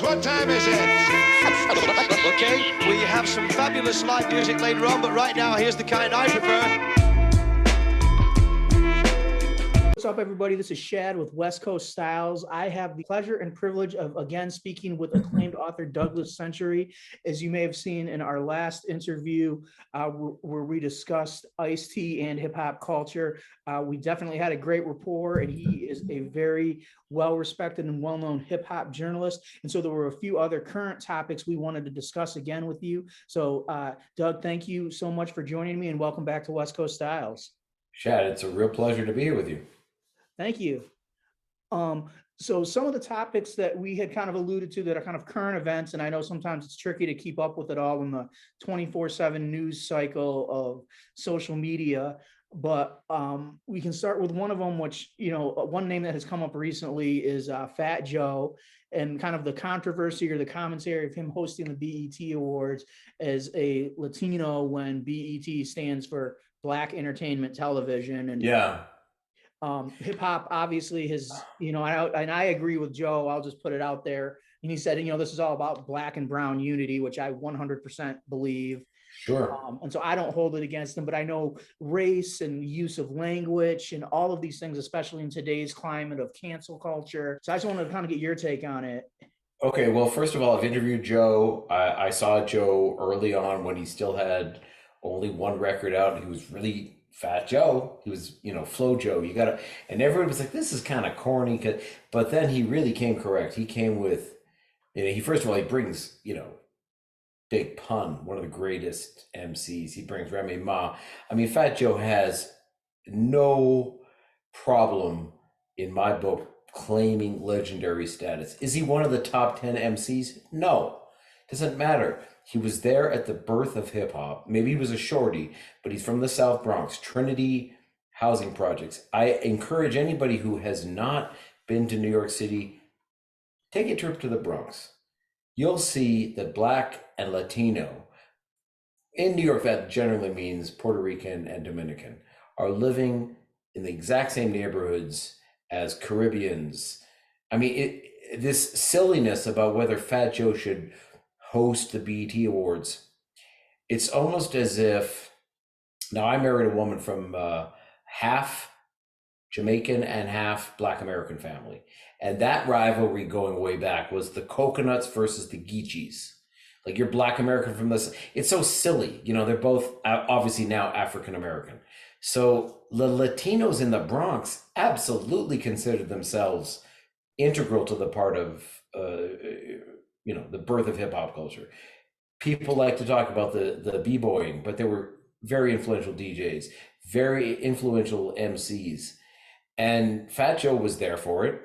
What time is it? Okay, we have some fabulous live music later on, but right now, here's the kind I prefer. What's up, everybody? This is Shad with West Coast Styles. I have the pleasure and privilege of again speaking with acclaimed author Douglas Century. As you may have seen in our last interview, where we discussed Ice-T and hip hop culture, we definitely had a great rapport, and he is a very well-respected and well-known hip hop journalist. And so there were a few other current topics we wanted to discuss again with you. So, Doug, thank you so much for joining me, and welcome back to West Coast Styles. Shad, it's a real pleasure to be here with you. Thank you. So some of the topics that we had kind of alluded to that are kind of current events, and I know sometimes it's tricky to keep up with it all in the 24/7 news cycle of social media, but we can start with one of them, which, you know, one name that has come up recently is Fat Joe, and kind of the controversy or the commentary of him hosting the BET Awards as a Latino when BET stands for Black Entertainment Television. And yeah. Hip hop obviously has, you know, and I agree with Joe. I'll just put it out there. And he said, you know, this is all about Black and brown unity, which I 100% believe. Sure. And so I don't hold it against him, but I know race and use of language and all of these things, especially in today's climate of cancel culture. So I just wanted to kind of get your take on it. Okay, well, first of all, I've interviewed Joe. I saw Joe early on when he still had only one record out. He was really Fat Joe. He was, you know, Flow Joe. You gotta, and everyone was like, this is kind of corny. But then he really came correct. He came with, you know, he first of all, he brings, you know, Big Pun, one of the greatest MCs. He brings Remy Ma. I mean, Fat Joe has no problem, in my book, claiming legendary status. Is he one of the top 10 MCs? No, doesn't matter. He was there at the birth of hip hop. Maybe he was a shorty, but he's from the South Bronx, Trinity Housing Projects. I encourage anybody who has not been to New York City, take a trip to the Bronx. You'll see that Black and Latino, in New York, that generally means Puerto Rican and Dominican, are living in the exact same neighborhoods as Caribbeans. I mean, this silliness about whether Fat Joe should host the BET Awards, it's almost as if, now I married a woman from half Jamaican and half Black American family. And that rivalry going way back was the Coconuts versus the Geechees. Like, you're Black American from this. It's so silly. You know, they're both obviously now African American. So the Latinos in the Bronx absolutely consider themselves integral to the part of, you know, the birth of hip hop culture. People like to talk about the b-boying, but there were very influential DJs, very influential MCs, and Fat Joe was there for it.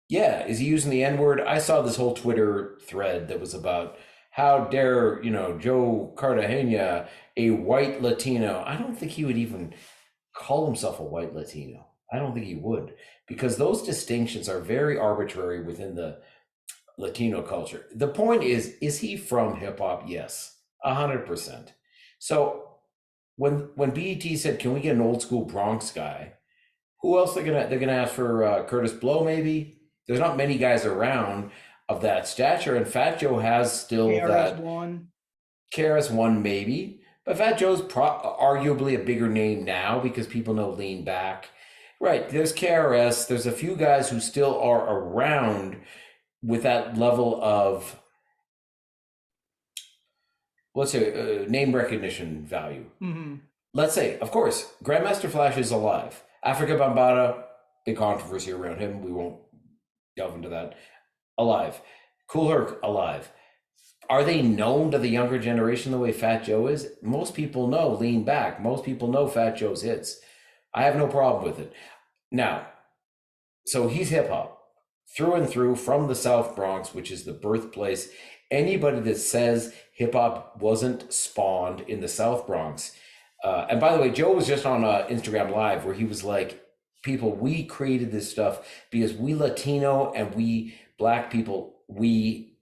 Yeah, is he using the N-word? I saw this whole Twitter thread that was about how dare, you know, Joe Cartagena, a white Latino. I don't think he would even call himself a white Latino. I don't think he would, because those distinctions are very arbitrary within the Latino culture. The point is he from hip hop? Yes, 100%. So when BET said, "Can we get an old school Bronx guy?" Who else they're gonna ask for? Curtis Blow, maybe. There's not many guys around of that stature, and Fat Joe has still KRS-One. KRS-One, maybe, but Fat Joe's arguably a bigger name now because people know Lean Back. Right? There's KRS. There's a few guys who still are around with that level of, let's say, name recognition value. Mm-hmm. Let's say, of course, Grandmaster Flash is alive. Africa Bambaataa, big controversy around him. We won't delve into that. Alive. Kool Herc, alive. Are they known to the younger generation the way Fat Joe is? Most people know Lean Back. Most people know Fat Joe's hits. I have no problem with it. Now, so he's hip hop through and through, from the South Bronx, which is the birthplace. Anybody that says hip hop wasn't spawned in the South Bronx, and by the way, Joe was just on Instagram Live where he was like, people, we created this stuff because we Latino and we Black people, we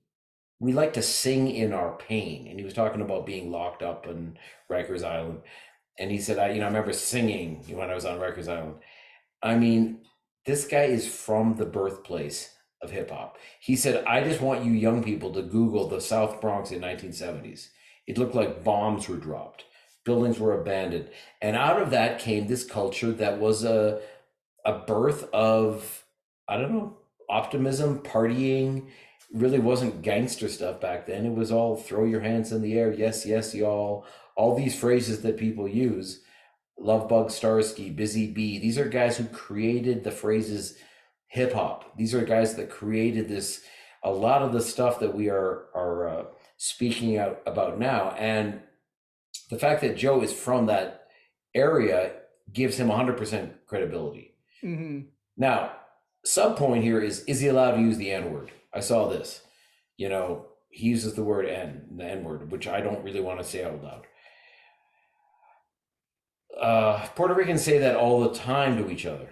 like to sing in our pain. And he was talking about being locked up in Rikers Island. And he said, I remember singing when I was on Rikers Island. I mean, this guy is from the birthplace of hip hop. He said, I just want you young people to Google the South Bronx in 1970s. It looked like bombs were dropped. Buildings were abandoned. And out of that came this culture that was a birth of, I don't know, optimism, partying. Really wasn't gangster stuff back then. It was all throw your hands in the air. Yes, yes, y'all. All these phrases that people use. Love Bug, Starsky, Busy Bee. These are guys who created the phrases hip hop. These are guys that created this, a lot of the stuff that we are speaking out about now. And the fact that Joe is from that area gives him 100% credibility. Mm-hmm. Now, sub point here is he allowed to use the N-word? I saw this. You know, he uses the word the N-word, which I don't really want to say out loud. Puerto Ricans say that all the time to each other.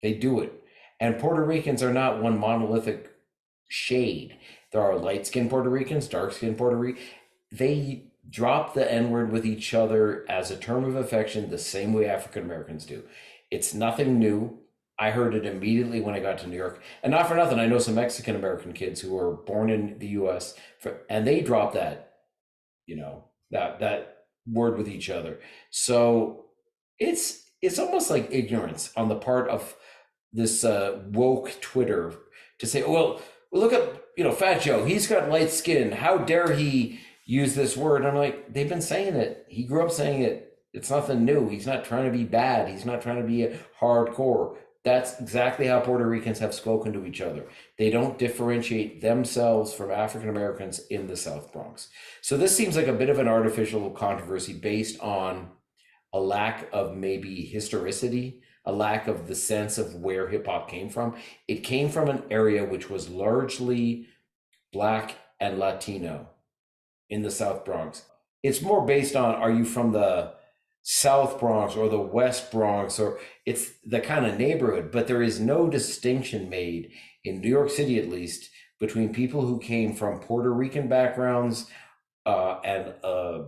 They do it. And Puerto Ricans are not one monolithic shade. There are light-skinned Puerto Ricans, dark-skinned Puerto Ricans. They drop the N-word with each other as a term of affection the same way African Americans do. It's nothing new. I heard it immediately when I got to New York. And not for nothing, I know some Mexican American kids who were born in the US and they drop that, you know, that word with each other. So it's almost like ignorance on the part of this woke Twitter to say, well, look at, you know, Fat Joe, he's got light skin. How dare he use this word? And I'm like, they've been saying it. He grew up saying it. It's nothing new. He's not trying to be bad. He's not trying to be a hardcore. That's exactly how Puerto Ricans have spoken to each other. They don't differentiate themselves from African Americans in the South Bronx. So this seems like a bit of an artificial controversy based on a lack of maybe historicity, a lack of the sense of where hip hop came from. It came from an area which was largely Black and Latino in the South Bronx. It's more based on, are you from the South Bronx or the West Bronx, or it's the kind of neighborhood, but there is no distinction made in New York City, at least, between people who came from Puerto Rican backgrounds and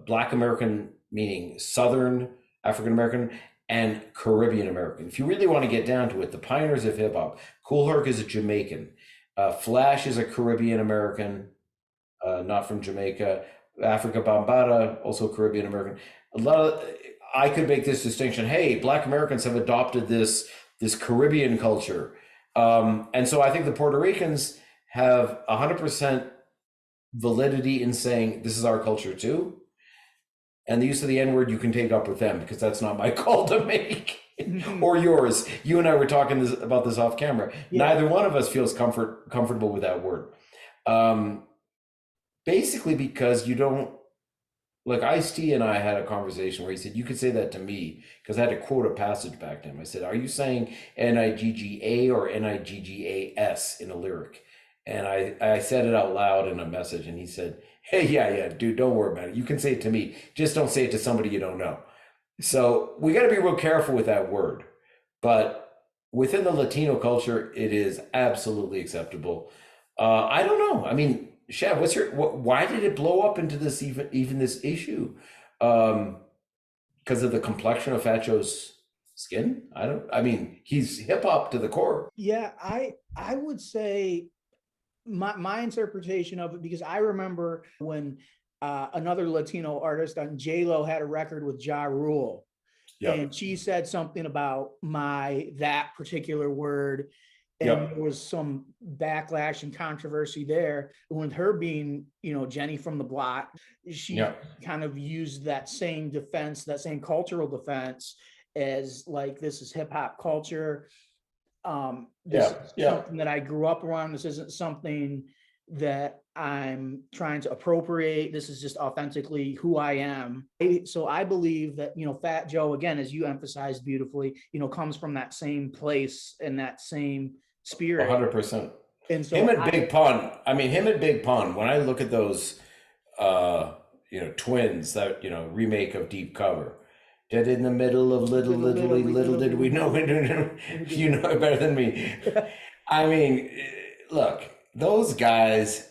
Black American, meaning Southern African American, and Caribbean American. If you really want to get down to it, the pioneers of hip hop, Kool Herc is a Jamaican, Flash is a Caribbean American, not from Jamaica, Africa Bambaataa, also Caribbean American. A lot of, I could make this distinction. Hey, Black Americans have adopted this Caribbean culture. And so I think the Puerto Ricans have 100% validity in saying this is our culture too. And the use of the N-word you can take up with them, because that's not my call to make or yours. You and I were talking about this off camera. Yeah. Neither one of us feels comfortable with that word. Basically because you don't, like Ice-T and I had a conversation where he said, you could say that to me, because I had to quote a passage back to him. I said, are you saying N-I-G-G-A or N-I-G-G-A-S in a lyric? And I said it out loud in a message, and he said, hey, yeah, dude, don't worry about it. You can say it to me. Just don't say it to somebody you don't know. So we got to be real careful with that word. But within the Latino culture, it is absolutely acceptable. I don't know. I mean, Shav, why did it blow up into this even this issue? Because of the complexion of Fat Joe's skin? I mean, he's hip hop to the core. Yeah, I would say my interpretation of it, because I remember when another Latino artist on J-Lo had a record with Ja Rule. Yep. And she said something about that particular word. And yep. There was some backlash and controversy there. With her being, you know, Jenny from the block, she yep. kind of used that same defense, that same cultural defense as like, this is hip hop culture. This is something that I grew up around. This isn't something that I'm trying to appropriate. This is just authentically who I am. So I believe that, you know, Fat Joe, again, as you emphasized beautifully, you know, comes from that same place and that same spirit. 100%. And so him and Big Pun, when I look at those, you know, twins, that, you know, remake of Deep Cover, dead in the middle of little did we know, you know it better than me. I mean, look, those guys,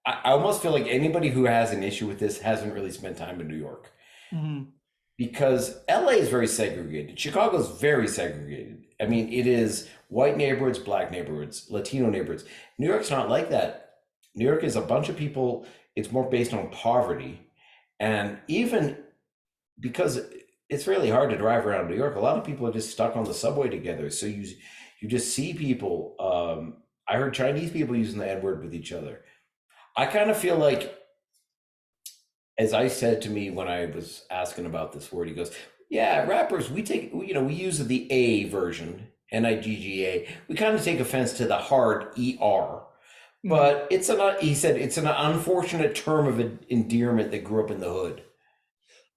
I almost feel like anybody who has an issue with this hasn't really spent time in New York. Mm-hmm. Because LA is very segregated. Chicago is very segregated. I mean, it is white neighborhoods, black neighborhoods, Latino neighborhoods. New York's not like that. New York is a bunch of people. It's more based on poverty. And even because it's really hard to drive around New York, a lot of people are just stuck on the subway together. So you just see people. I heard Chinese people using the N-word with each other. I kind of feel like, as I said to me when I was asking about this word, he goes, yeah, rappers, we use the A version, Nigga. We kind of take offense to the hard ER. But he said it's an unfortunate term of endearment that grew up in the hood.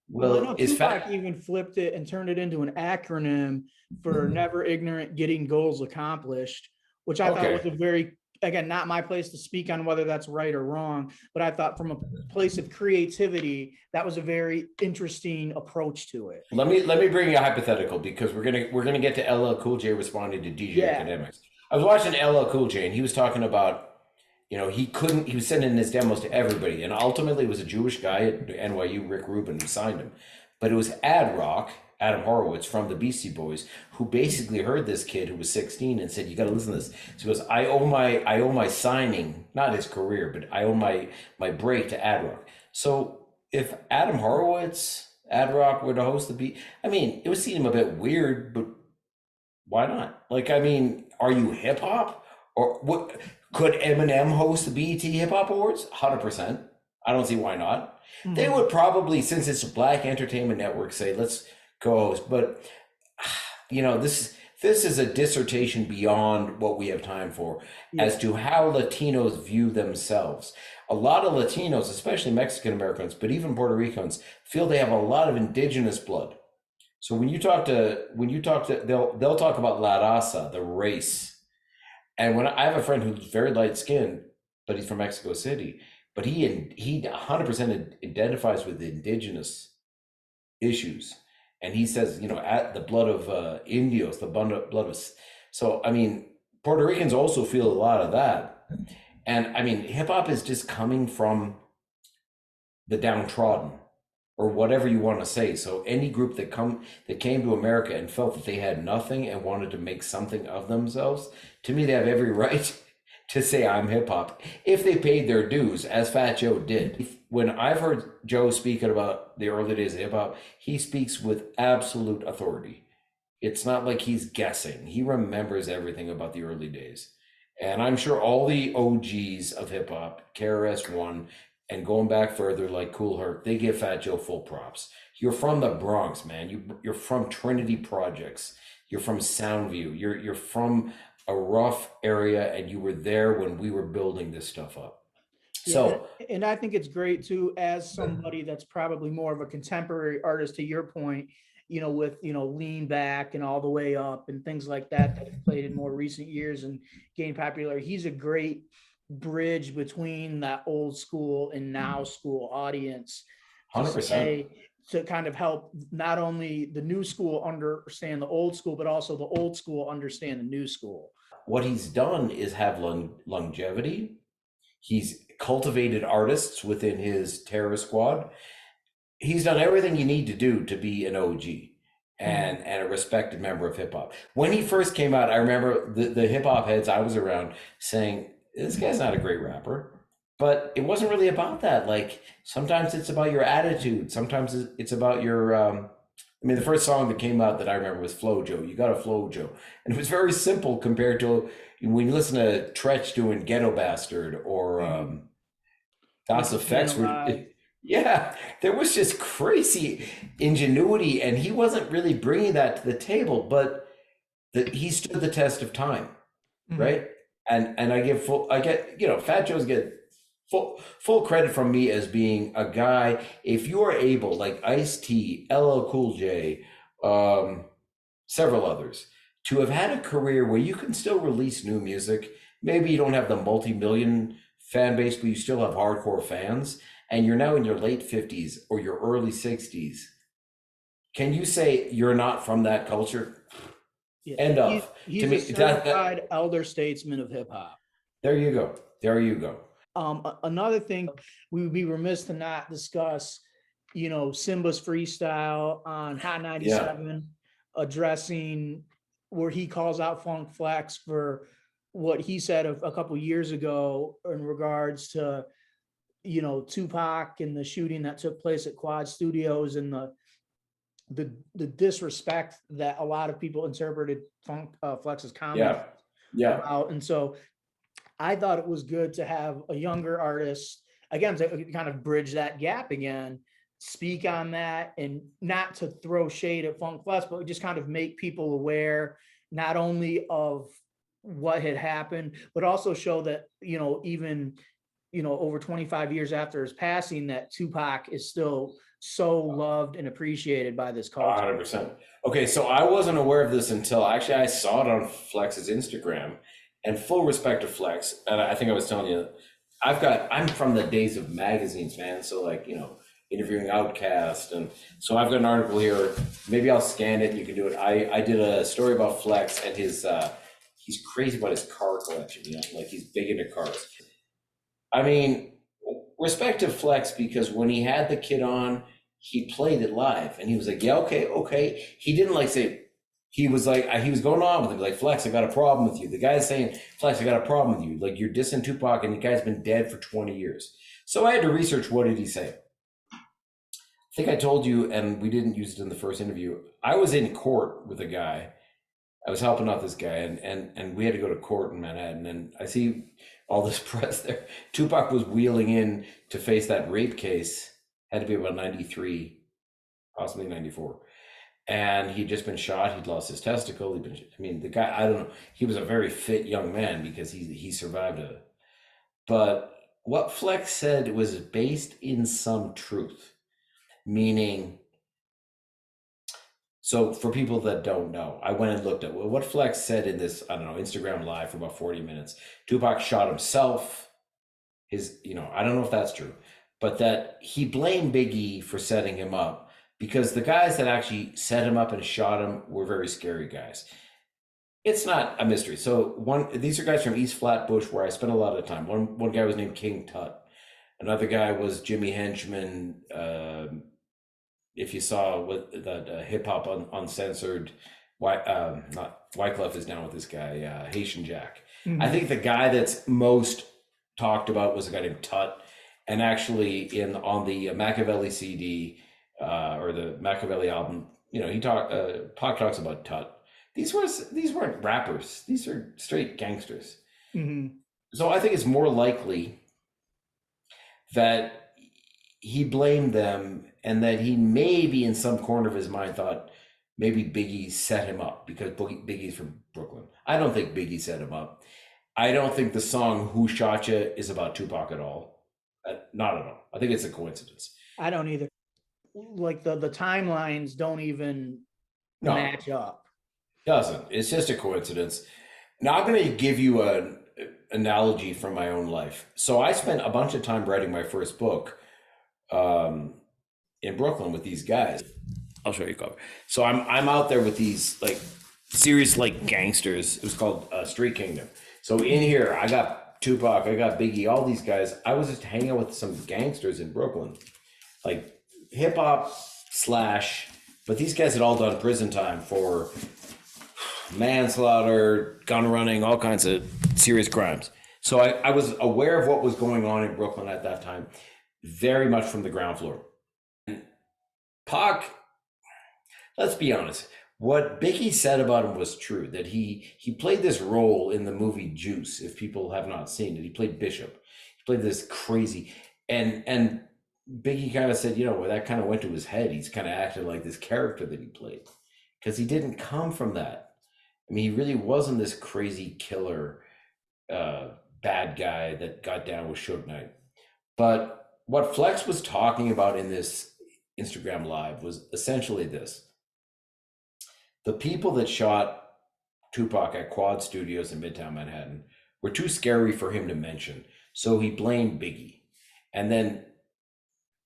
Well, I know Tupac even flipped it and turned it into an acronym for never ignorant, getting goals accomplished, which I thought was a very, again, not my place to speak on whether that's right or wrong, but I thought from a place of creativity, that was a very interesting approach to it. Let me bring you a hypothetical, because we're gonna get to LL Cool J responding to DJ Academics. I was watching LL Cool J and he was talking about, he was sending his demos to everybody, and ultimately it was a Jewish guy at NYU, Rick Rubin, who signed him. But it was Ad Rock, Adam Horowitz from the Beastie Boys, who basically heard this kid who was 16 and said, you got to listen to this. So he goes, I owe my signing, not his career, but I owe my break to Ad Rock. So if Adam Horowitz, Ad Rock were to host the beat, I mean, it would seem a bit weird, but why not? Like, I mean, are you hip hop? Or what? Could Eminem host the BET Hip Hop Awards? 100%. I don't see why not. Mm-hmm. They would probably, since it's a Black Entertainment Network, say, let's co-host. But, this is a dissertation beyond what we have time for as to how Latinos view themselves. A lot of Latinos, especially Mexican Americans, but even Puerto Ricans, feel they have a lot of indigenous blood. So when you talk to, they'll talk about La Raza, the race. And when I have a friend who's very light skinned, but he's from Mexico City, but he 100% identifies with indigenous issues. And he says, at the blood of Indios, the blood of, so, I mean, Puerto Ricans also feel a lot of that. And I mean, hip hop is just coming from the downtrodden, or whatever you want to say. So any group that came to America and felt that they had nothing and wanted to make something of themselves, to me, they have every right to say I'm hip hop if they paid their dues, as Fat Joe did. When I've heard Joe speaking about the early days of hip hop, he speaks with absolute authority. It's not like he's guessing. He remembers everything about the early days. And I'm sure all the OGs of hip hop, KRS-One, and going back further, like Kool Herc, they give Fat Joe full props. You're from the Bronx, man. You're from Trinity Projects. You're from Soundview. You're from a rough area, and you were there when we were building this stuff up. So, and I think it's great too, as somebody that's probably more of a contemporary artist, to your point, with Lean Back and All the Way Up and things like that have played in more recent years and gained popularity. He's a great bridge between that old school and now school audience 100%, to kind of help not only the new school understand the old school, but also the old school understand the new school. What he's done is have longevity. He's cultivated artists within his terror squad. He's done everything you need to do to be an OG and a respected member of hip hop. When he first came out, I remember the hip hop heads I was around saying, this guy's not a great rapper, but it wasn't really about that. Like, sometimes it's about your attitude. Sometimes it's about your, the first song that came out that I remember was Flow Joe. You got a Flow Joe. And it was very simple compared to when you listen to Tretch doing Ghetto Bastard or Das Effects. Yeah, there was just crazy ingenuity, and he wasn't really bringing that to the table, but he stood the test of time, right? And Fat Joe's get full credit from me as being a guy. If you are able, like Ice-T, LL Cool J, several others, to have had a career where you can still release new music. Maybe you don't have the multi-million fan base, but you still have hardcore fans, and you're now in your late 50s or your early 60s. Can you say you're not from that culture? Yeah. End of. He's to me, a certified elder statesman of hip hop. There you go. Another thing, we would be remiss to not discuss, Simbas freestyle on Hot 97, addressing where he calls out Funk Flex for what he said a couple years ago in regards to, you know, Tupac and the shooting that took place at Quad Studios, and the disrespect that a lot of people interpreted Funk Flex's comment Yeah. about. And so I thought it was good to have a younger artist, again, to kind of bridge that gap again, speak on that, and not to throw shade at Funk Flex, but just kind of make people aware not only of what had happened, but also show that, you know, even, you know, over 25 years after his passing, that Tupac is still so loved and appreciated by this culture. 100%. Okay, so I wasn't aware of this until actually I saw it on Flex's Instagram. And full respect to Flex, and I think I was telling you, I'm from the days of magazines, man. So like, you know, interviewing Outkast, and so I've got an article here. Maybe I'll scan it. You can do it. I did a story about Flex and his. He's crazy about his car collection. You know, like he's big into cars. I mean, respect to Flex, because when he had the kid on, he played it live, and he was like, "Yeah, okay." He didn't like say. He was going on with him, like, Flex, I got a problem with you. The guy's saying, Flex, I got a problem with you. Like, you're dissing Tupac, and the guy's been dead for 20 years. So I had to research, what did he say? I think I told you, and we didn't use it in the first interview. I was in court with a guy. I was helping out this guy, and we had to go to court in Manhattan. And I see all this press there. Tupac was wheeling in to face that rape case. Had to be about 93, possibly 94. And he'd just been shot. He'd lost his testicle. The guy, I don't know. He was a very fit young man because he survived it. But what Flex said was based in some truth, meaning, so for people that don't know, I went and looked at what Flex said in this, I don't know, Instagram Live for about 40 minutes. Tupac shot himself. I don't know if that's true, but that he blamed Biggie for setting him up, because the guys that actually set him up and shot him were very scary guys. It's not a mystery. So these are guys from East Flatbush, where I spent a lot of time. One guy was named King Tut. Another guy was Jimmy Henchman. If you saw what that hip hop uncensored, not Wyclef is down with this guy, Haitian Jack. Mm-hmm. I think the guy that's most talked about was a guy named Tut, and actually on the Machiavelli CD. Or the Machiavelli album, you know, Pac talks about Tut. These weren't rappers. These are straight gangsters. Mm-hmm. So I think it's more likely that he blamed them, and that he maybe in some corner of his mind thought maybe Biggie set him up, because Biggie's from Brooklyn. I don't think Biggie set him up. I don't think the song "Who Shot Ya" is about Tupac at all. Not at all. I think it's a coincidence. I don't either. Like the timelines don't even match up. Doesn't. It's just a coincidence. Now I'm going to give you an analogy from my own life. So I spent a bunch of time writing my first book in Brooklyn with these guys. I'll show you a cover. So I'm out there with these like serious like gangsters. It was called Street Kingdom. So in here I got Tupac, I got Biggie, all these guys. I was just hanging out with some gangsters in Brooklyn, like hip hop / but these guys had all done prison time for manslaughter, gun running, all kinds of serious crimes. So I was aware of what was going on in Brooklyn at that time, very much from the ground floor. And Pac, let's be honest, what Biggie said about him was true, that he played this role in the movie Juice. If people have not seen it, he played Bishop. He played this crazy, and Biggie kind of said, you know, that kind of went to his head. He's kind of acted like this character that he played, because he didn't come from that. I mean, he really wasn't this crazy killer, bad guy that got down with Suge Knight. But what Flex was talking about in this Instagram Live was essentially this. The people that shot Tupac at Quad Studios in Midtown Manhattan were too scary for him to mention. So he blamed Biggie. And then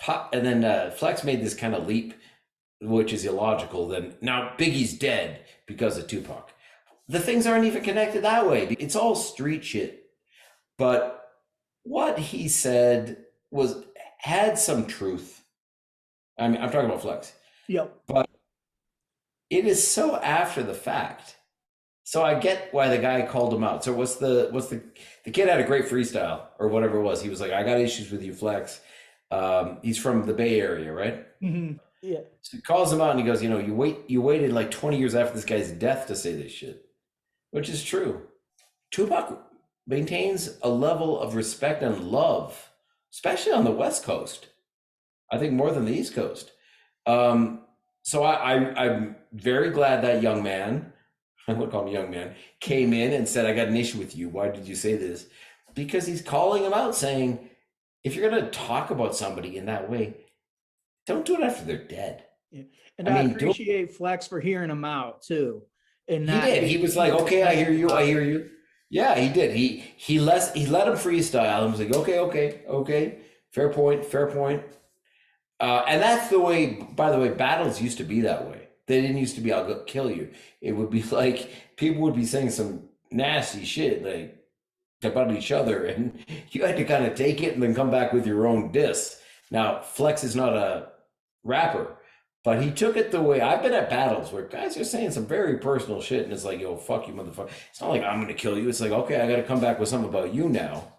Flex made this kind of leap, which is illogical. Then now Biggie's dead because of Tupac. The things aren't even connected that way. It's all street shit. But what he said had some truth. I mean, I'm talking about Flex. Yep. But it is so after the fact So I get why the guy called him out. So the kid had a great freestyle or whatever it was. He was like, I got issues with you, Flex. He's from the Bay Area, right? Yeah. So he calls him out and he goes, you waited like 20 years after this guy's death to say this shit, which is true. Tupac maintains a level of respect and love, especially on the West Coast. I think more than the East Coast. So I'm very glad that young man, I would call him young man, came in and said, I got an issue with you. Why did you say this? Because he's calling him out saying, if you're going to talk about somebody in that way, don't do it after they're dead. Yeah. And I appreciate Flex for hearing him out too. And he did. He was like, okay, I hear you. I hear you. Yeah, he did. He let him freestyle and was like, okay. Fair point. And that's the way, by the way, battles used to be that way. They didn't used to be, I'll go kill you. It would be like, people would be saying some nasty shit, like, about each other, and you had to kind of take it and then come back with your own diss. Now, Flex is not a rapper, but he took it the way, I've been at battles where guys are saying some very personal shit, and it's like, yo, fuck you, motherfucker. It's not like I'm gonna kill you. It's like, okay, I got to come back with something about you now.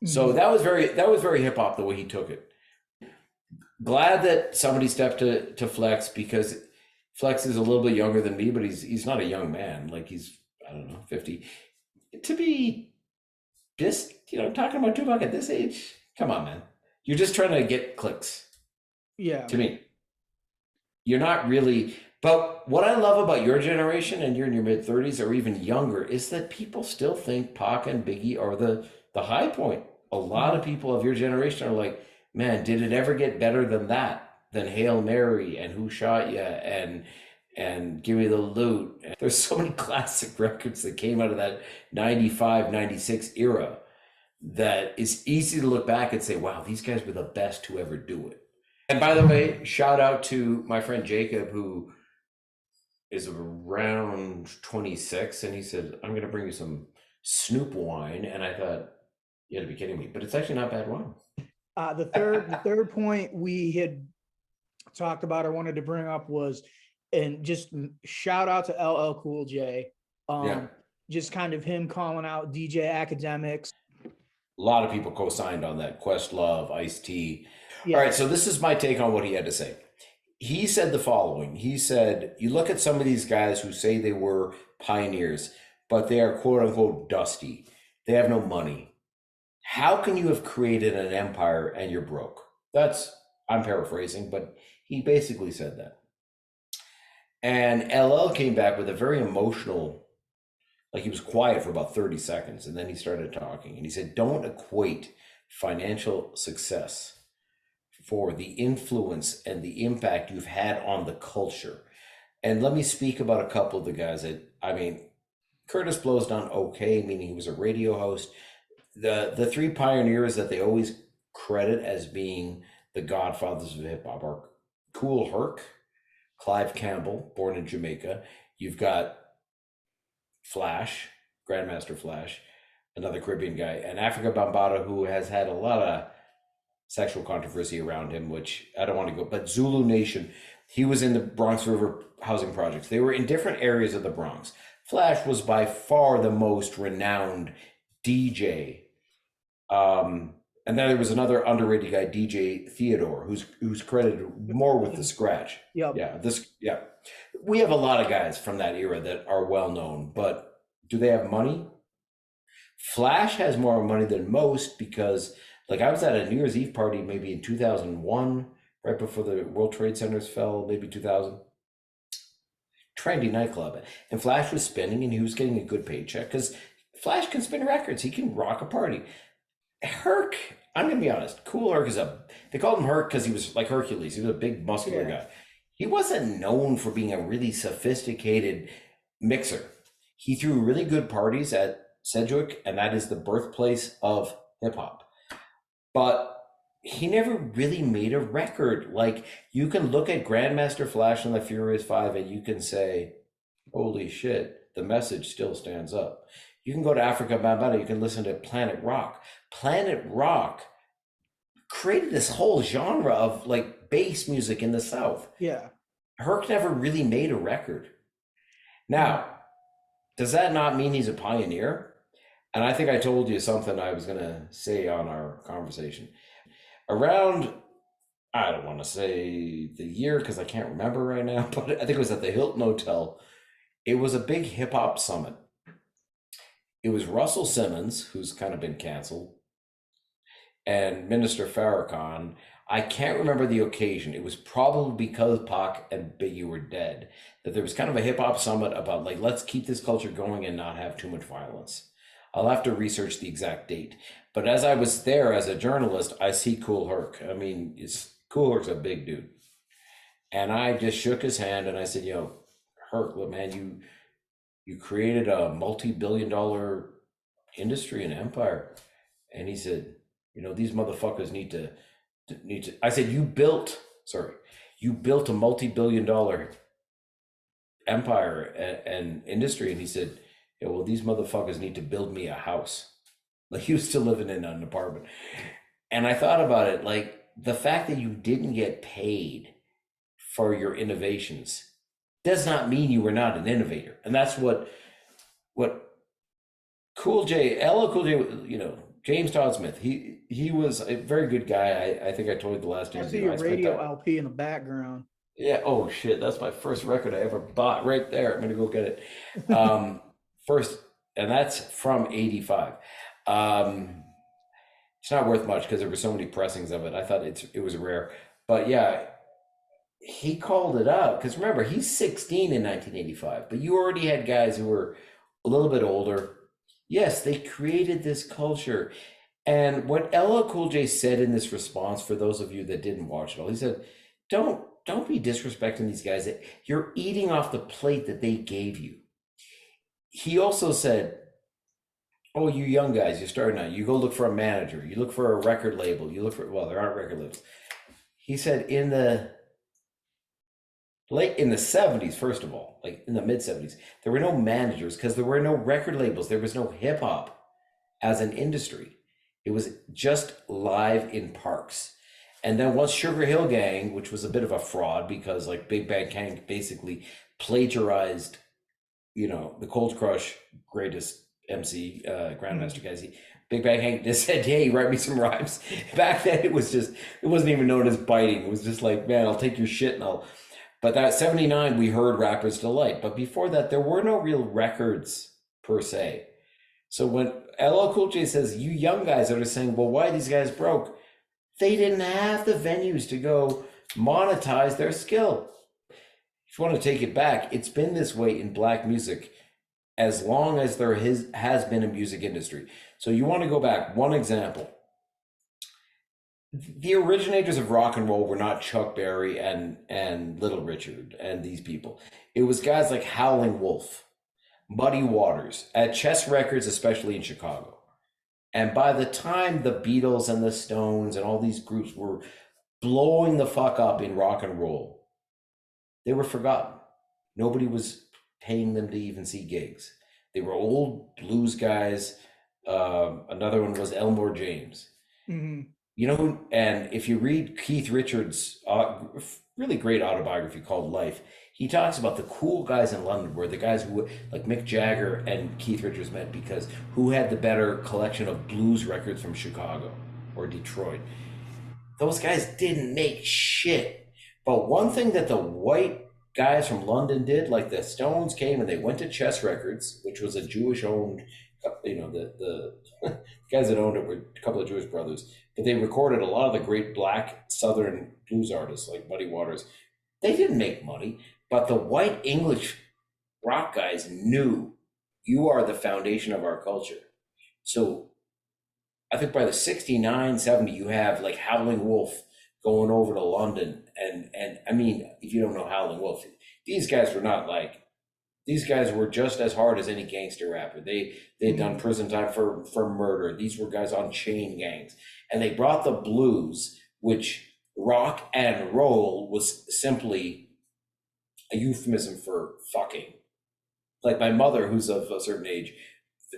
So that was very hip hop the way he took it. Glad that somebody stepped to Flex, because Flex is a little bit younger than me, but he's not a young man. Like, he's, I don't know, 50. To be just, talking about Tupac at this age, come on, man. You're just trying to get clicks. Yeah. To me. You're not really, but what I love about your generation, and you're in your mid-30s or even younger, is that people still think Pac and Biggie are the high point. A lot of people of your generation are like, man, did it ever get better than that? Than Hail Mary and Who Shot Ya and Give Me the Loot. There's so many classic records that came out of that 95, 96 era that it's easy to look back and say, wow, these guys were the best to ever do it. And by the way, shout out to my friend Jacob, who is around 26, and he said, I'm going to bring you some Snoop wine. And I thought, you had to be kidding me, but it's actually not bad wine. The third point we had talked about, I wanted to bring up was, and just shout out to LL Cool J. Just kind of him calling out DJ Academics. A lot of people co-signed on that. Questlove, Ice-T. Yeah. All right, so this is my take on what he had to say. He said the following. He said, you look at some of these guys who say they were pioneers, but they are quote unquote dusty. They have no money. How can you have created an empire and you're broke? I'm paraphrasing, but he basically said that. And LL came back with a very emotional, like, he was quiet for about 30 seconds, and then he started talking. And he said, don't equate financial success for the influence and the impact you've had on the culture. And let me speak about a couple of the guys Curtis Blow's done okay, meaning he was a radio host. The three pioneers that they always credit as being the godfathers of hip hop are Kool Herc, Clive Campbell, born in Jamaica. You've got Flash, Grandmaster Flash, another Caribbean guy, and Africa Bambaataa, who has had a lot of sexual controversy around him, which I don't want to go, but Zulu Nation, he was in the Bronx River housing projects. They were in different areas of the Bronx. Flash was by far the most renowned DJ. And then there was another underrated guy, DJ Theodore, who's credited more with the scratch. Yep. Yeah. We have a lot of guys from that era that are well known, but do they have money? Flash has more money than most because, like, I was at a New Year's Eve party maybe in 2001, right before the World Trade Centers fell, maybe 2000. Trendy nightclub. And Flash was spinning and he was getting a good paycheck because Flash can spin records. He can rock a party. Herc, I'm going to be honest, Kool Herc they called him Herc because he was like Hercules. He was a big muscular guy. He wasn't known for being a really sophisticated mixer. He threw really good parties at Sedgwick, and that is the birthplace of hip hop. But he never really made a record. Like, you can look at Grandmaster Flash and the Furious Five and you can say, holy shit, the message still stands up. You can go to Africa Bambaataa, you can listen to Planet Rock. Planet Rock created this whole genre of like bass music in the South. Yeah. Herc never really made a record. Now, does that not mean he's a pioneer? And I think I told you something I was going to say on our conversation. Around, I don't want to say the year because I can't remember right now, but I think it was at the Hilton Hotel. It was a big hip hop summit. It was Russell Simmons, who's kind of been canceled, and Minister Farrakhan. I can't remember the occasion. It was probably because Pac and Biggie were dead, that there was kind of a hip hop summit about like, let's keep this culture going and not have too much violence. I'll have to research the exact date. But as I was there as a journalist, I see Cool Herc. I mean, Cool Herc's a big dude. And I just shook his hand and I said, yo, Herc, look, man, you created a multi-billion-dollar industry and empire. And he said, these motherfuckers need to, I said, you built a multi-billion-dollar empire and industry. And he said, yeah, well, these motherfuckers need to build me a house. Like, he was still living in an apartment. And I thought about it, like, the fact that you didn't get paid for your innovations does not mean you were not an innovator. And that's what Cool J, LL Cool J, James Todd Smith, he was a very good guy. I think I told you the last I interview. see your radio LP in the background. Yeah. Oh shit. That's my first record I ever bought right there. I'm going to go get it. First, and that's from 85. It's not worth much because there were so many pressings of it. I thought it was rare, but yeah, he called it out because remember, he's 16 in 1985, but you already had guys who were a little bit older. Yes, they created this culture. And what LL Cool J said in this response, for those of you that didn't watch it all, he said, don't be disrespecting these guys. You're eating off the plate that they gave you. He also said, oh, you young guys, you're starting out. You go look for a manager. You look for a record label. You look for, well, there aren't record labels. He said in the 70s, first of all, like in the mid 70s, there were no managers because there were no record labels. There was no hip hop as an industry. It was just live in parks. And then once Sugar Hill Gang, which was a bit of a fraud because like Big Bang Gang basically plagiarized, the Cold Crush greatest MC, Grandmaster guys. Big Bang Gang just said, hey, write me some rhymes. Back then it wasn't even known as biting. It was just like, man, I'll take your shit and but that 79, we heard Rapper's Delight. But before that, there were no real records per se. So when LL Cool J says, you young guys are saying, well, why are these guys broke? They didn't have the venues to go monetize their skill. If you want to take it back, it's been this way in Black music as long as there has been a music industry. So you want to go back, one example. The originators of rock and roll were not Chuck Berry and Little Richard and these people. It was guys like Howling Wolf, Muddy Waters, at Chess Records, especially in Chicago. And by the time the Beatles and the Stones and all these groups were blowing the fuck up in rock and roll, they were forgotten. Nobody was paying them to even see gigs. They were old blues guys. Another one was Elmore James. Mm-hmm. And if you read Keith Richards' really great autobiography called Life, he talks about the cool guys in London were the guys who, like Mick Jagger and Keith Richards, met because who had the better collection of blues records from Chicago or Detroit. Those guys didn't make shit. But one thing that the white guys from London did, like the Stones came and they went to Chess Records, which was a Jewish-owned, the guys that owned it were a couple of Jewish brothers, but they recorded a lot of the great Black Southern blues artists like Muddy Waters. They didn't make money, but the white English rock guys knew you are the foundation of our culture. So I think by the 69, 70, you have like Howling Wolf going over to London. And I mean, if you don't know Howling Wolf, these guys were just as hard as any gangster rapper. They'd done prison time for murder. These were guys on chain gangs. And they brought the blues, which rock and roll was simply a euphemism for fucking. Like my mother, who's of a certain age,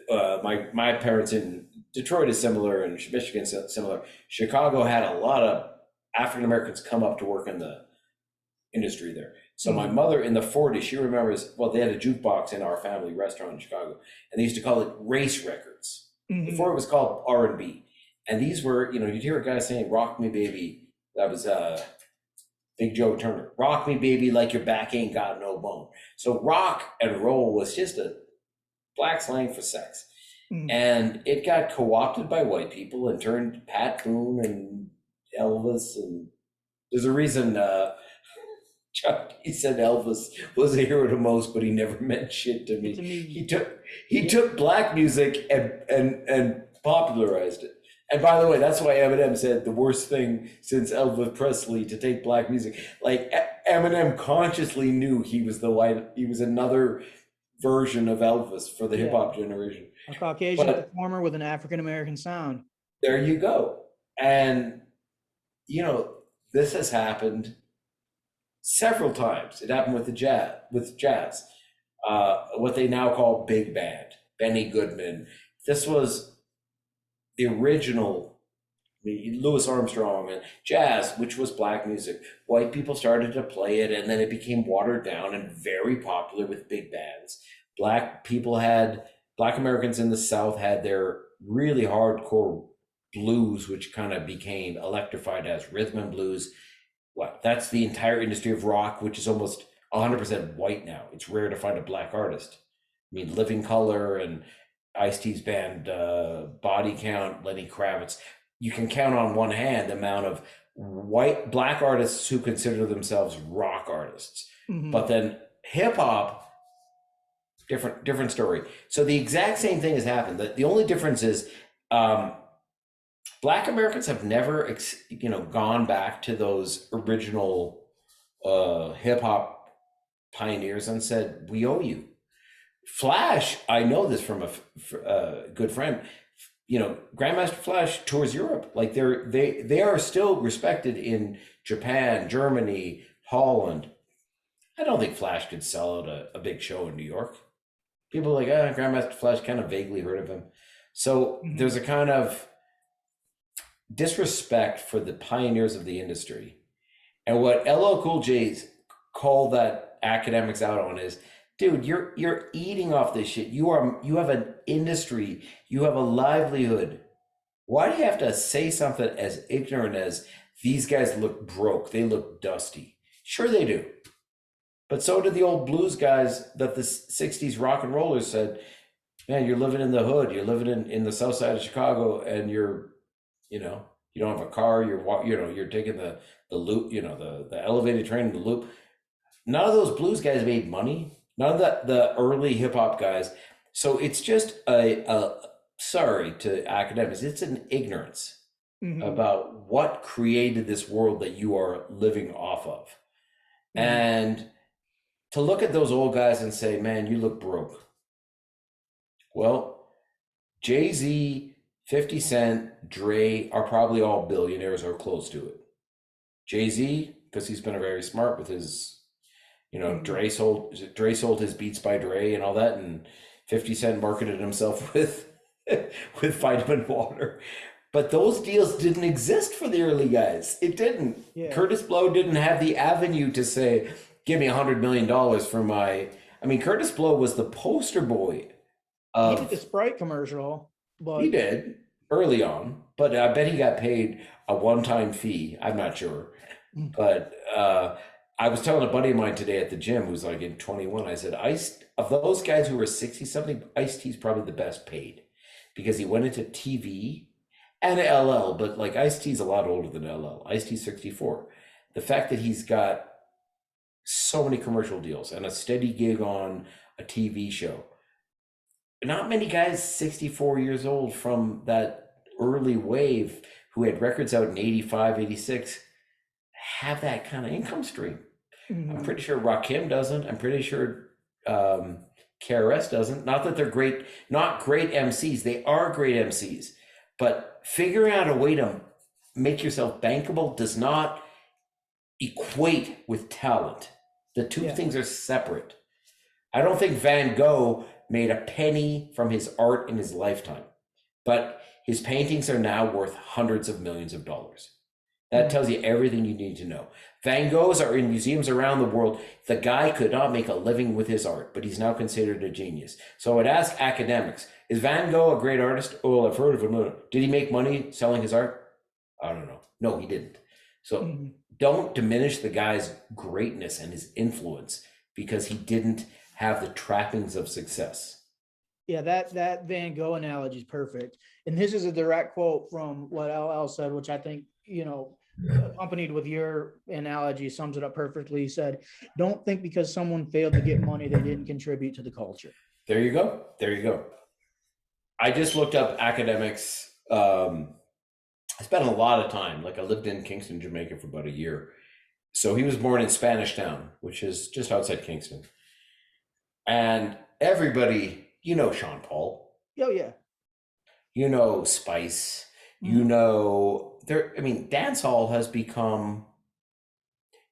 my parents in Detroit is similar and Michigan's similar. Chicago had a lot of African Americans come up to work in the industry there. So my mother in the 40s, she remembers, well, they had a jukebox in our family restaurant in Chicago, and they used to call it race records. Before it was called R&B. And these were, you'd hear a guy saying, "Rock me, baby." That was Big Joe Turner. "Rock me, baby, like your back ain't got no bone." So rock and roll was just a black slang for sex. And it got co-opted by white people and turned Pat Boone and Elvis. And there's a reason Chuck, he said Elvis was a hero to most, but he never meant shit to me. He took black music and popularized it. And by the way, that's why Eminem said the worst thing since Elvis Presley to take black music. Like Eminem consciously knew he was another version of Elvis for the hip hop generation. A Caucasian performer with an African American sound. There you go. And this has happened several times. It happened with jazz, what they now call big band, Benny Goodman. This was the original Louis Armstrong and jazz, which was black music. White people started to play it, and then it became watered down and very popular with big bands. Black Americans in the South had their really hardcore blues, which kind of became electrified as rhythm and blues. That's the entire industry of rock, which is almost 100% white now. It's rare to find a black artist. I mean, Living Colour and Ice-T's band, Body Count, Lenny Kravitz. You can count on one hand the amount of black artists who consider themselves rock artists. But then hip hop, different story. So the exact same thing has happened. The only difference is Black Americans have never, gone back to those original hip hop pioneers and said, "We owe you." Flash, I know this from a good friend. Grandmaster Flash tours Europe. Like they are still respected in Japan, Germany, Holland. I don't think Flash could sell out a big show in New York. People are like, Grandmaster Flash, kind of vaguely heard of him. So there's a kind of disrespect for the pioneers of the industry. And what LL Cool J's call that academics out on is, dude, you're eating off this shit. You have an industry, you have a livelihood. Why do you have to say something as ignorant as these guys look broke, they look dusty? Sure they do. But so did the old blues guys that the 60s rock and rollers said, "Man, you're living in the hood, you're living in the south side of Chicago, and you don't have a car, you're taking the loop, the elevated train in the loop." None of those blues guys made money. None of the early hip hop guys. So it's just sorry to academics, it's an ignorance about what created this world that you are living off of. And to look at those old guys and say, "Man, you look broke." Well, Jay-Z, 50 Cent, Dre are probably all billionaires or close to it. Jay-Z, because he's been very smart with his, Dre sold his Beats by Dre and all that, and 50 Cent marketed himself with vitamin water. But those deals didn't exist for the early guys. It didn't. Yeah. Curtis Blow didn't have the avenue to say, "Give me $100 million for my..." I mean, Curtis Blow was the poster boy of... He did the Sprite commercial. But... He did, early on. But I bet he got paid a one-time fee. I'm not sure. But I was telling a buddy of mine today at the gym who's like in 21, I said, of those guys who were 60-something, Ice-T's probably the best paid. Because he went into TV and LL, but like Ice-T's a lot older than LL. Ice-T's 64. The fact that he's got so many commercial deals and a steady gig on a TV show. Not many guys 64 years old from that early wave who had records out in 85, 86 have that kind of income stream. I'm pretty sure Rakim doesn't. I'm pretty sure KRS doesn't. Not that they're not great MCs. They are great MCs. But figuring out a way to make yourself bankable does not equate with talent. The two things are separate. I don't think Van Gogh made a penny from his art in his lifetime, but his paintings are now worth hundreds of millions of dollars. That tells you everything you need to know. Van Goghs are in museums around the world. The guy could not make a living with his art, but he's now considered a genius. So I would ask academics, is Van Gogh a great artist? Oh, I've heard of him. Did he make money selling his art? I don't know. No, he didn't. So don't diminish the guy's greatness and his influence because he didn't have the trappings of success. Yeah, that Van Gogh analogy is perfect. And this is a direct quote from what LL said, which I think, accompanied with your analogy, sums it up perfectly. He said, don't think because someone failed to get money, they didn't contribute to the culture. There you go. There you go. I just looked up academics. I spent a lot of time, I lived in Kingston, Jamaica for about a year. So he was born in Spanish Town, which is just outside Kingston. And everybody, Sean Paul. Oh, yeah. Spice. Dancehall has become,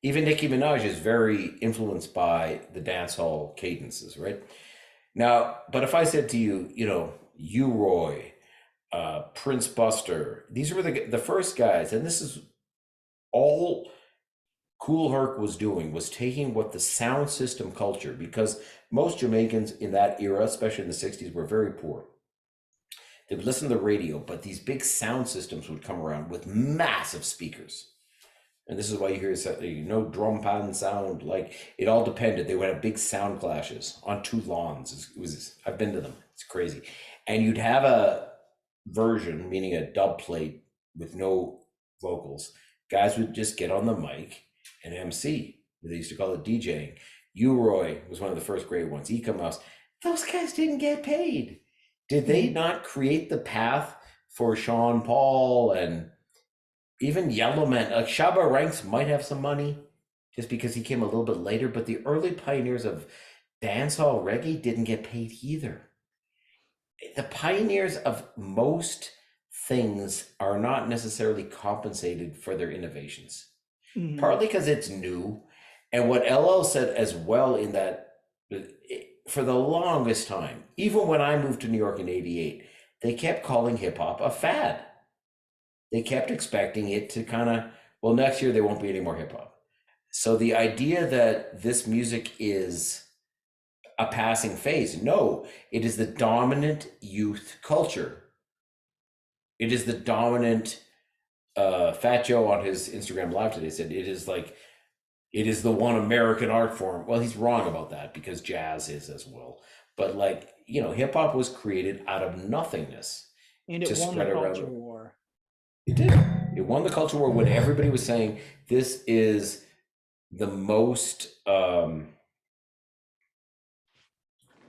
even Nicki Minaj is very influenced by the dancehall cadences, right? Now, but if I said to you, U-Roy, Prince Buster, these were the first guys, and this is all Kool Herc was doing, was taking what the sound system culture, because most Jamaicans in that era, especially in the 60s, were very poor. They would listen to the radio, but these big sound systems would come around with massive speakers. And this is why you hear, drum pan sound, it all depended. They would have big sound clashes on two lawns. I've been to them. It's crazy. And you'd have a version, meaning a dub plate with no vocals. Guys would just get on the mic and MC. They used to call it DJing. U-Roy was one of the first great ones. Eka Mouse. Those guys didn't get paid. Did they not create the path for Sean Paul and even Yellowman? Shabba Ranks might have some money just because he came a little bit later, but the early pioneers of dancehall reggae didn't get paid either. The pioneers of most things are not necessarily compensated for their innovations, partly because it's new. And what LL said as well in that, for the longest time, even when I moved to New York in '88, they kept calling hip hop a fad. They kept expecting it to next year there won't be any more hip hop. So the idea that this music is a passing phase, no, it is the dominant youth culture. It is the dominant, Fat Joe on his Instagram Live today said it is the one American art form. Well, he's wrong about that because jazz is as well. But hip hop was created out of nothingness. And it won the culture war. It did. It won the culture war when everybody was saying this is the most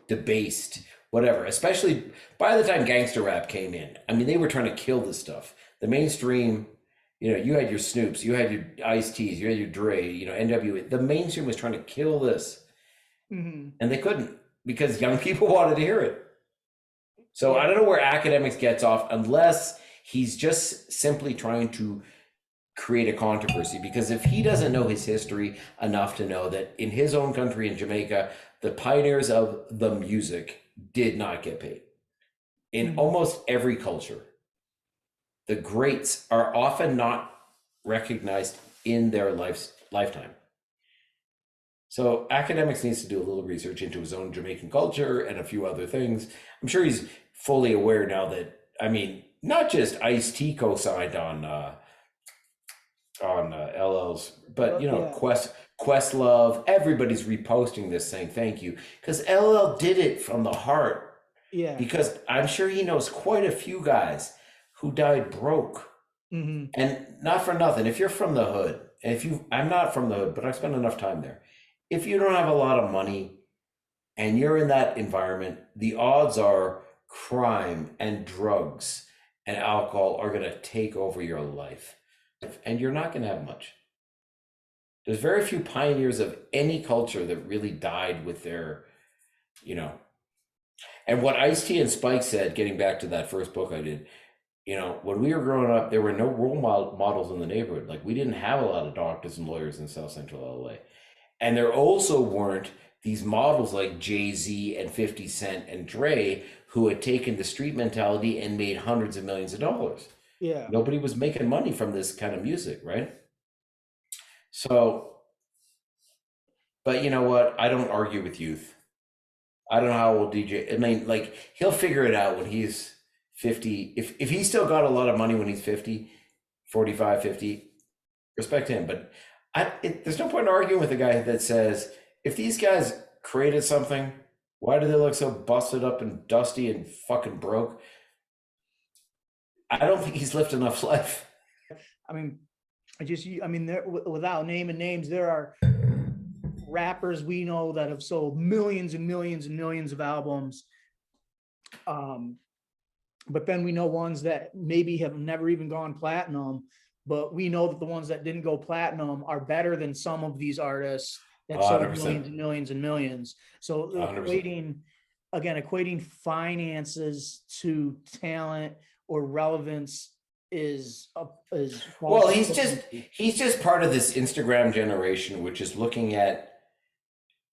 debased, whatever, especially by the time gangster rap came in. I mean, they were trying to kill this stuff. The mainstream, you had your Snoops, you had your Ice-T's, you had your Dre, NWA. The mainstream was trying to kill this. And they couldn't because young people wanted to hear it. So I don't know where academics gets off unless he's just simply trying to create a controversy, because if he doesn't know his history enough to know that in his own country in Jamaica, the pioneers of the music did not get paid. In almost every culture, the greats are often not recognized in their lifetime. So academics needs to do a little research into his own Jamaican culture and a few other things. I'm sure he's fully aware now that, not just Ice-T co-signed on LL's, but Questlove, everybody's reposting this saying thank you, because LL did it from the heart. Yeah. Because I'm sure he knows quite a few guys who died broke. And not for nothing, if you're from the hood, and I'm not from the hood, but I spent enough time there. If you don't have a lot of money and you're in that environment, the odds are crime and drugs and alcohol are going to take over your life, and you're not going to have much. There's very few pioneers of any culture that really died with their, and what Ice-T and Spike said, getting back to that first book I did, when we were growing up, there were no role models in the neighborhood. We didn't have a lot of doctors and lawyers in South Central LA. And there also weren't these models like Jay-Z and 50 Cent and Dre, who had taken the street mentality and made hundreds of millions of dollars. Yeah. Nobody was making money from this kind of music, right? So, but you know what? I don't argue with youth. I don't know how old DJ. I mean, like he'll figure it out when he's 50. If he's still got a lot of money when he's 50, 45, 50, respect him. But there's no point in arguing with a guy that says if these guys created something, why do they look so busted up and dusty and fucking broke? I don't think he's lived enough life. I mean, without naming names, there are rappers we know that have sold millions and millions and millions of albums. But then we know ones that maybe have never even gone platinum, but we know that the ones that didn't go platinum are better than some of these artists that sold 100%. millions and millions and millions. So 100%. equating finances to talent or relevance is well, he's just part of this Instagram generation, which is looking at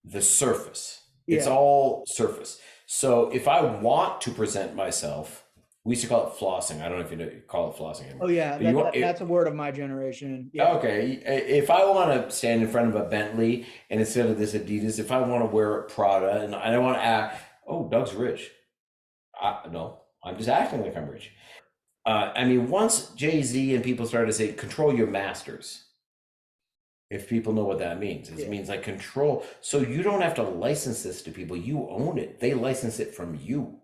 the surface. It's all surface. So if I want to present myself, we used to call it flossing. I don't know if you call it flossing anymore. Oh yeah, that's a word of my generation. Yeah. Okay, if I want to stand in front of a Bentley and instead of this Adidas, if I want to wear Prada and I don't want to act, oh, Doug's rich. No, I'm just acting like I'm rich. I mean, once Jay-Z and people started to say, control your masters, if people know what that means, it means like control. So you don't have to license this to people. You own it. They license it from you.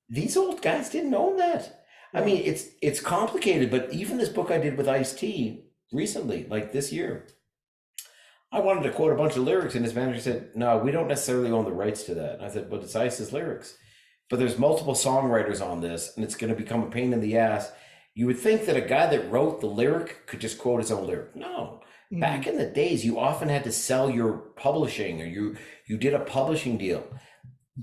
These old guys didn't own that. I mean, it's complicated, but even this book I did with Ice-T recently, like this year, I wanted to quote a bunch of lyrics and his manager said, no, we don't necessarily own the rights to that. And I said, but it's Ice's lyrics. But there's multiple songwriters on this and it's going to become a pain in the ass. You would think that a guy that wrote the lyric could just quote his own lyric. No. Back in the days, you often had to sell your publishing or you did a publishing deal.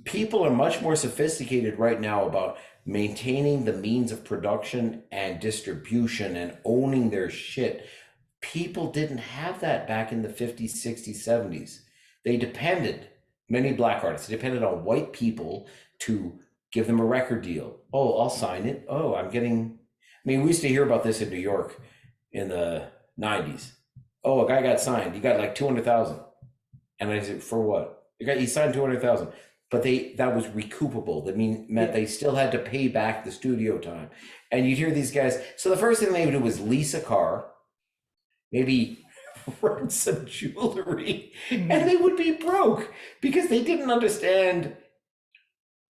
People are much more sophisticated right now about maintaining the means of production and distribution and owning their shit. People didn't have that back in the 50s, 60s, 70s. They depended, many black artists, depended on white people to give them a record deal. Oh, I'll sign it. Oh, we used to hear about this in New York in the 90s. Oh, a guy got signed. He got like 200,000. And I said, for what? He signed 200,000. But that was recoupable. That meant they still had to pay back the studio time. And you'd hear these guys. So the first thing they would do was lease a car, maybe rent some jewelry, and they would be broke because they didn't understand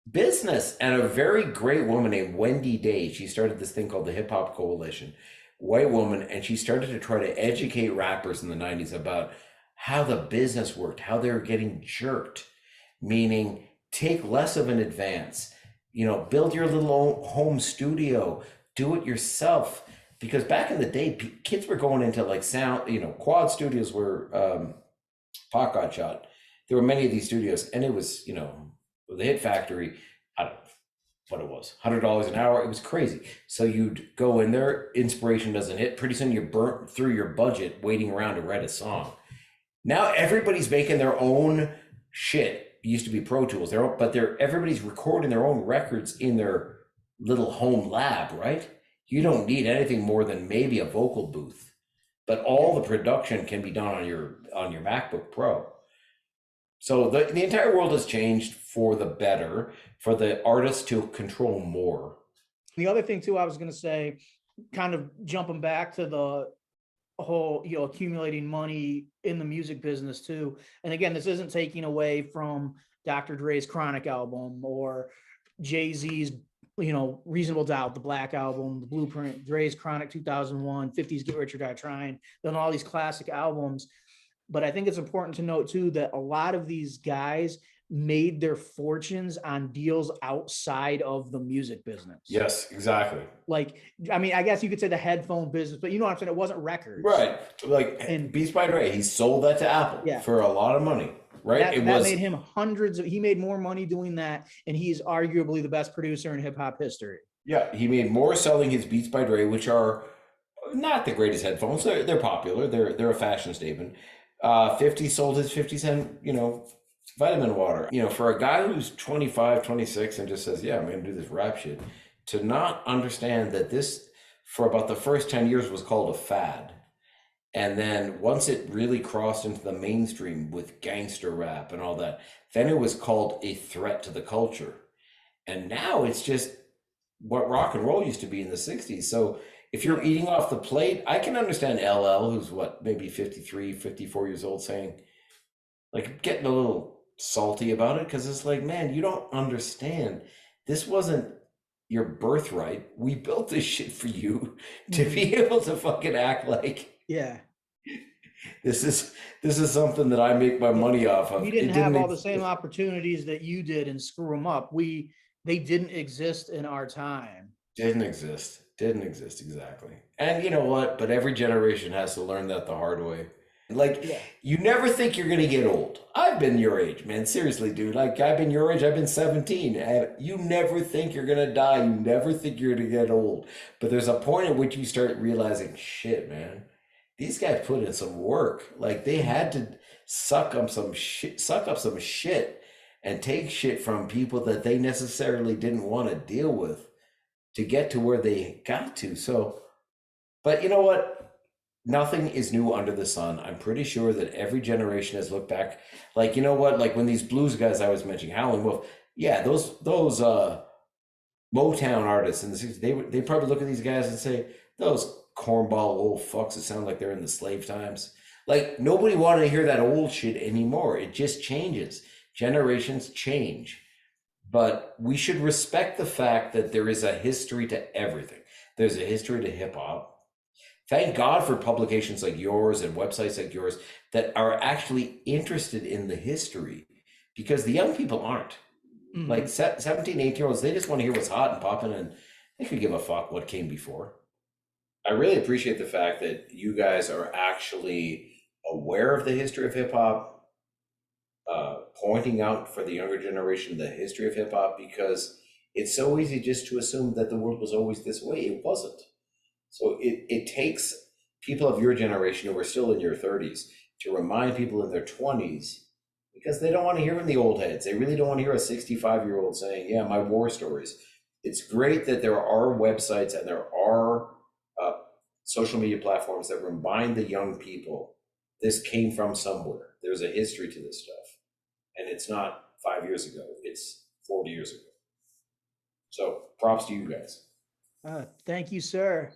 business. And a very great woman named Wendy Day, she started this thing called the Hip Hop Coalition, white woman, and she started to try to educate rappers in the 90s about how the business worked, how they were getting jerked, meaning take less of an advance, build your little home studio, do it yourself. Because back in the day, kids were going into like sound, quad studios where Pac got shot. There were many of these studios, and it was, the Hit Factory, I don't know what it was, $100 an hour. It was crazy. So you'd go in there, inspiration doesn't hit. Pretty soon you're burnt through your budget waiting around to write a song. Now everybody's making their own shit. It used to be Pro Tools, everybody's recording their own records in their little home lab, right? You don't need anything more than maybe a vocal booth, but all the production can be done on your MacBook Pro. So the entire world has changed for the better, for the artists to control more. The other thing too, I was going to say, kind of jumping back to the whole, accumulating money in the music business too. And again, this isn't taking away from Dr. Dre's Chronic album or Jay-Z's, Reasonable Doubt, the Black Album, the Blueprint, Dre's Chronic 2001, 50s Get Rich or Die Trying, then all these classic albums. But I think it's important to note too that a lot of these guys made their fortunes on deals outside of the music business. Yes, exactly. Like, I guess you could say the headphone business, but you know what I'm saying? It wasn't records. Right. Like Beats by Dre, he sold that to Apple for a lot of money. Right. That made him he made more money doing that. And he's arguably the best producer in hip hop history. Yeah. He made more selling his Beats by Dre, which are not the greatest headphones. They're popular. They're a fashion statement. 50 sold his 50 cent, vitamin water. For a guy who's 25, 26 and just says, yeah, I'm going to do this rap shit. to not understand that this, for about the first 10 years, was called a fad. And then once it really crossed into the mainstream with gangster rap and all that, then it was called a threat to the culture. And now it's just what rock and roll used to be in the 60s. So if you're eating off the plate, I can understand LL, who's what, maybe 53, 54 years old, saying, like, getting a little salty about it, because it's like, man, you don't understand. This wasn't your birthright. We built this shit for you to be able to fucking act like, Yeah. this is something that I make my money off of. We didn't have all the same opportunities that you did and screw them up. They didn't exist in our time. Didn't exist exactly. And you know what? But every generation has to learn that the hard way. Like, you never think you're gonna get old. I've been your age, man. Seriously, dude. Like, I've been your age. I've been 17. And you never think you're gonna die. You never think you're gonna get old. But there's a point at which you start realizing, shit, man. These guys put in some work. Like, they had to suck up some shit, and take shit from people that they necessarily didn't want to deal with to get to where they got to. So, but you know what? Nothing is new under the sun. I'm pretty sure that every generation has looked back. Like, you know what? Like when these blues guys I was mentioning, Howlin' Wolf, yeah, those Motown artists in the 60s, they probably look at these guys and say, those cornball old fucks that sound like they're in the slave times. Like, nobody wanted to hear that old shit anymore. It just changes. Generations change. But we should respect the fact that there is a history to everything. There's a history to hip hop. Thank God for publications like yours and websites like yours that are actually interested in the history, because the young people aren't. Mm-hmm. Like 17, 18-year-olds, they just want to hear what's hot and popping, and they could give a fuck what came before. I really appreciate the fact that you guys are actually aware of the history of hip hop, pointing out for the younger generation the history of hip hop, because it's so easy just to assume that the world was always this way. It wasn't. So it takes people of your generation who are still in your 30s to remind people in their 20s, because they don't want to hear from the old heads. They really don't want to hear a 65-year-old saying, yeah, my war stories. It's great that there are websites and there are social media platforms that remind the young people this came from somewhere. There's a history to this stuff. And it's not 5 years ago, it's 40 years ago. So props to you guys. Thank you, sir.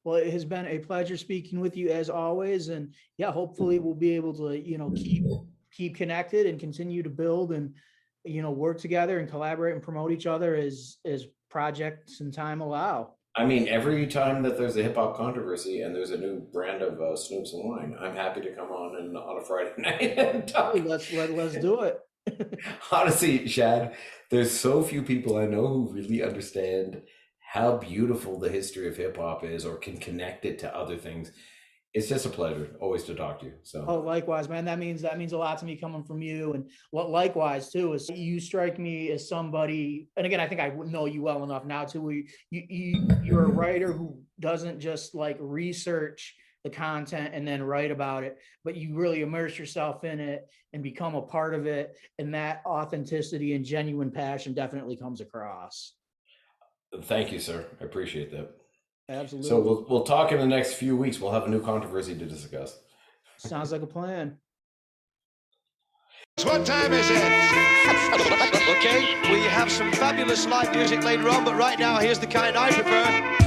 Well, it has been a pleasure speaking with you as always. And yeah, hopefully we'll be able to, keep connected and continue to build and, work together and collaborate and promote each other as projects and time allow. I mean, every time that there's a hip hop controversy and there's a new brand of Snoops and wine, I'm happy to come on a Friday night and talk. Let's do it. Honestly, Shad, there's so few people I know who really understand how beautiful the history of hip hop is, or can connect it to other things. It's just a pleasure always to talk to you. So, oh, likewise, man. That means a lot to me coming from you. And what likewise too is you strike me as somebody. And again, I think I know you well enough now too. You're a writer who doesn't just like research the content and then write about it, but you really immerse yourself in it and become a part of it. And that authenticity and genuine passion definitely comes across. Thank you, sir. I appreciate that. Absolutely. So we'll talk in the next few weeks. We'll have a new controversy to discuss. Sounds like a plan. What time is it? Okay, we have some fabulous live music later on, but right now, here's the kind I prefer.